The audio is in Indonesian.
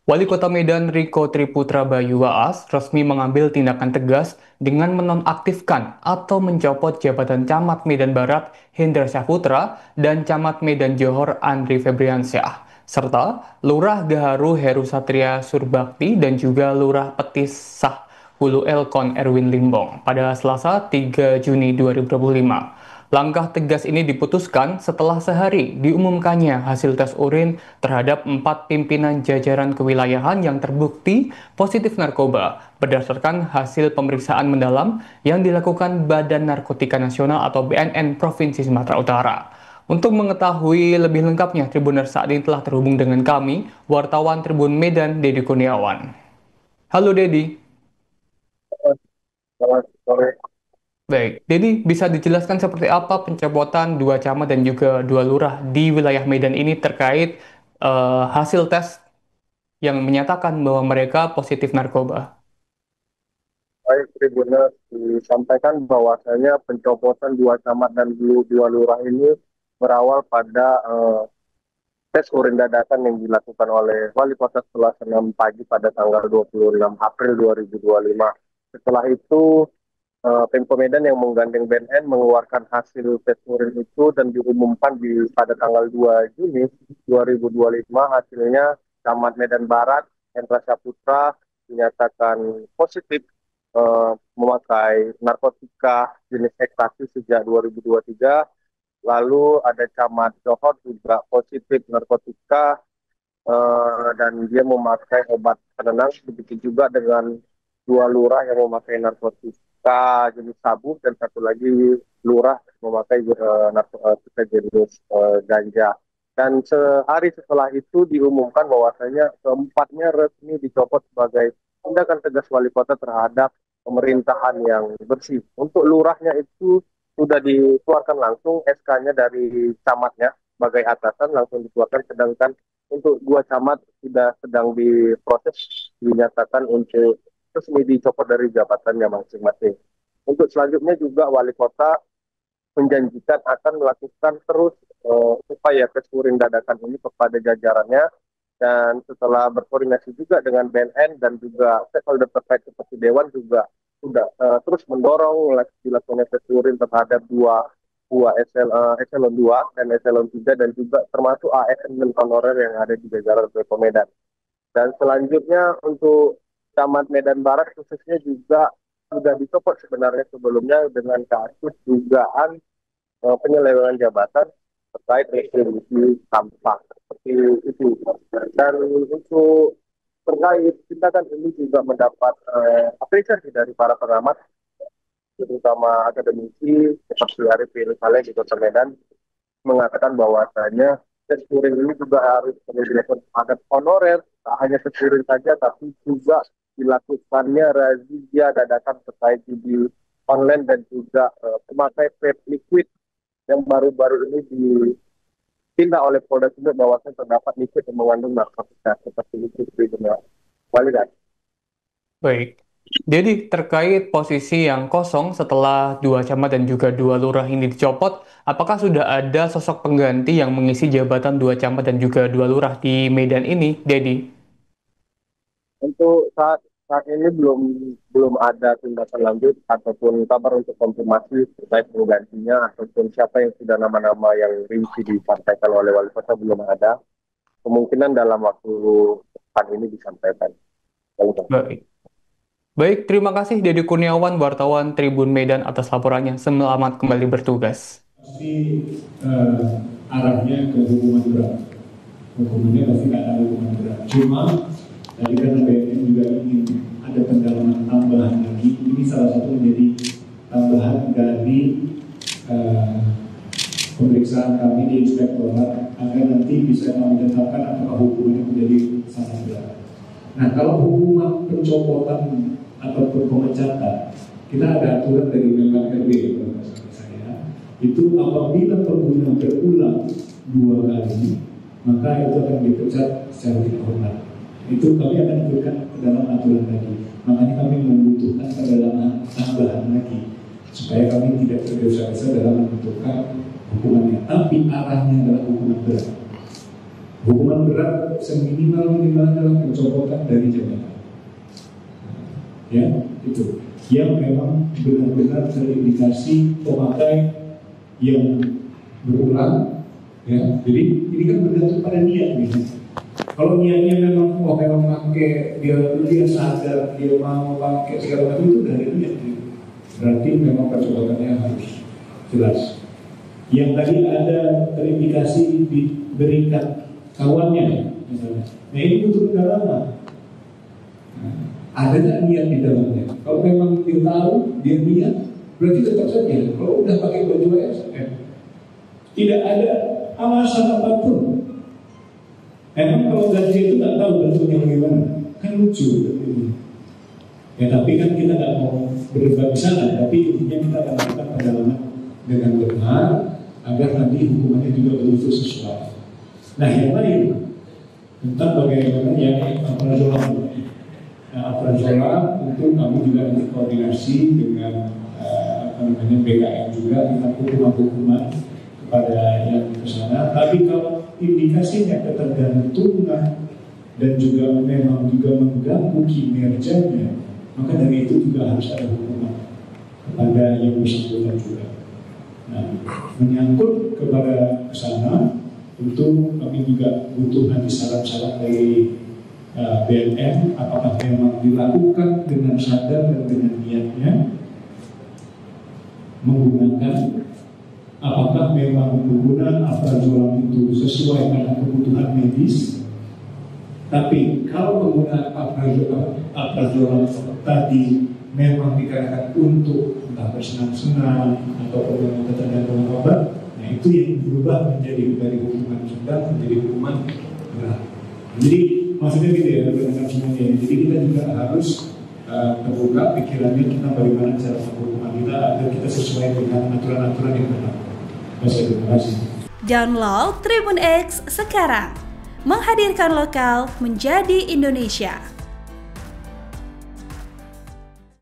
Wali Kota Medan Riko Triputra Bayu Waas resmi mengambil tindakan tegas dengan menonaktifkan atau mencopot jabatan Camat Medan Barat Hendra Syahputra dan Camat Medan Johor Andri Febriansyah, serta Lurah Gaharu Heru Satria Surbakti dan juga Lurah Petis Sah Hulu Elkon Erwin Limbong pada Selasa 3 Juni 2025. Langkah tegas ini diputuskan setelah sehari diumumkannya hasil tes urin terhadap 4 pimpinan jajaran kewilayahan yang terbukti positif narkoba berdasarkan hasil pemeriksaan mendalam yang dilakukan Badan Narkotika Nasional atau BNN Provinsi Sumatera Utara. Untuk mengetahui lebih lengkapnya, Tribuners saat ini telah terhubung dengan kami, wartawan Tribun Medan, Dedi Kurniawan. Halo Dedi. Selamat sore. Baik, Dedi bisa dijelaskan seperti apa pencopotan dua camat dan juga dua lurah di wilayah Medan ini terkait hasil tes yang menyatakan bahwa mereka positif narkoba? Baik, Tribuners disampaikan bahwasanya pencopotan dua camat dan dua lurah ini berawal pada tes urin dadakan yang dilakukan oleh Wali Kota setelah Senin pagi pada tanggal 26 April 2025. Setelah itu, Pemko Medan yang menggandeng BNN mengeluarkan hasil tes urin itu dan diumumkan pada tanggal 2 Juni 2025. Hasilnya Camat Medan Barat Hendra Saputra dinyatakan positif memakai narkotika jenis ekstasi sejak 2023. Lalu ada Camat Johor juga positif narkotika dan dia memakai obat penenang. Begitu juga dengan dua lurah yang memakai narkotika jenis sabu dan satu lagi lurah memakai narkotika jenis ganja. Dan sehari setelah itu diumumkan bahwasanya keempatnya resmi dicopot sebagai tindakan tegas wali kota terhadap pemerintahan yang bersih. Untuk lurahnya itu sudah dikeluarkan langsung SK-nya dari camatnya sebagai atasan langsung dikeluarkan, sedangkan untuk dua camat sudah sedang diproses dinyatakan untuk resmi dicopot dari jabatannya masing-masing. Untuk selanjutnya juga wali kota menjanjikan akan melakukan terus upaya kesurin dadakan ini kepada jajarannya, dan setelah berkoordinasi juga dengan BNN dan juga stakeholder terkait seperti Dewan juga sudah terus mendorong dilakukannya kesurin terhadap dua dua eselon 2 dan eselon 3 dan juga termasuk ASN dan honorer yang ada di jajaran Pemko Medan. Dan selanjutnya untuk Camat Medan Barat khususnya juga sudah dicopot sebenarnya sebelumnya dengan kasus dugaan penyelewengan jabatan terkait retribusi sampah seperti itu. Dan untuk terkait tindakan ini juga mendapat apresiasi dari para pengamat, terutama akademisi seperti Arifin Saleh di Kota Medan, mengatakan bahwasanya tes touring ini juga harus dilakukan terhadap honorer, tak hanya tes touring saja, tapi juga dilakukannya razia dadakan terkait judi online dan juga pemakai vape liquid yang baru-baru ini ditindak oleh Polda Sumut bahwasanya terdapat liquid yang mengandung narkotika seperti itu di dunia. Walidah. Baik. Jadi terkait posisi yang kosong setelah dua camat dan juga dua lurah ini dicopot, apakah sudah ada sosok pengganti yang mengisi jabatan dua camat dan juga dua lurah di Medan ini, Dedi? Untuk saat ini belum belum ada tindakan lanjut ataupun kabar untuk konfirmasi terkait penggantinya ataupun siapa yang sudah nama-nama yang rinci disampaikan oleh wali kota belum ada. Kemungkinan dalam waktu depan ini disampaikan. Walidah. Baik. Baik, terima kasih Dedi Kurniawan, wartawan Tribun Medan atas laporannya. Selamat kembali bertugas. Pasti arahnya ke hukuman berat. Hukumannya pasti nggak ada hukuman berat. Cuma tadi kan BNN juga ingin ada pendalaman tambahan lagi. Ini salah satu menjadi tambahan dari eh, pemeriksaan kami di inspektorat agar nanti bisa kami tetapkan apakah hukumannya menjadi sangat berat. Nah, kalau hukuman pencopotan ataupun pemecatan, kita ada aturan dari Menpan RB saya, itu apabila pengguna berulang 2 kali, maka itu akan dipecat secara tidak hormat. Itu kami akan berikan ke dalam aturan tadi. Makanya kami membutuhkan pendalaman tambahan lagi supaya kami tidak tergesa-gesa dalam menentukan hukumannya. Tapi arahnya adalah hukuman berat. Hukuman berat seminimal adalah pencopotan dari jabatan. Ya, itu yang memang benar-benar terindikasi pemakai yang berulang. Ya, jadi ini kan bergantung pada niat nih. Kalau niatnya memang pakai dia sadar dia mau pakai segala macam, itu dari niat. Berarti memang percobatannya harus jelas. Yang tadi ada terindikasi diberikan kawannya misalnya. Nah ini butuh pendalaman. Ada nggak niat di dalamnya? Kalau memang dia tahu, dia niat, berarti tetap saja. Kalau udah pakai baju ASN, tidak ada alasan apapun. Emang kalau gaji itu nggak tahu bentuknya bagaimana, kan lucu. Ya tapi kan kita nggak mau berdebat di sana, tapi intinya kita akan lakukan pendalaman dengan benar agar nanti hukumannya juga betul-betul sesuai. Nah yang lain tentang bagaimana yang operasional. Nah operasional tentu kami juga nanti koordinasi dengan BKN juga tentang hukuman kepada yang ke sana. Tapi kalau indikasinya ketergantungan dan juga memang juga mengganggu kinerjanya, maka dari itu juga harus ada hukuman kepada yang bersangkutan juga. Nah, menyangkut kepada kesana, tentu kami juga butuh nanti saran-saran dari BNN, apakah memang dilakukan dengan sadar dan dengan niatnya menggunakan, apakah memang penggunaan alprazolam itu sesuai dengan kebutuhan medis. Tapi kalau penggunaan alprazolam tadi memang dikarenakan untuk entah bersenang-senang atau memang ketergantungan obat, nah itu yang berubah menjadi dari hukuman sedang menjadi hukuman berat. Jadi maksudnya gitu ya, rekan-rekan semuanya. Jadi kita juga harus terbuka pikirannya kita bagaimana cara hukuman kita agar kita sesuai dengan aturan-aturan yang berlaku. Terima kasih. Download Tribun X sekarang, menghadirkan lokal menjadi Indonesia.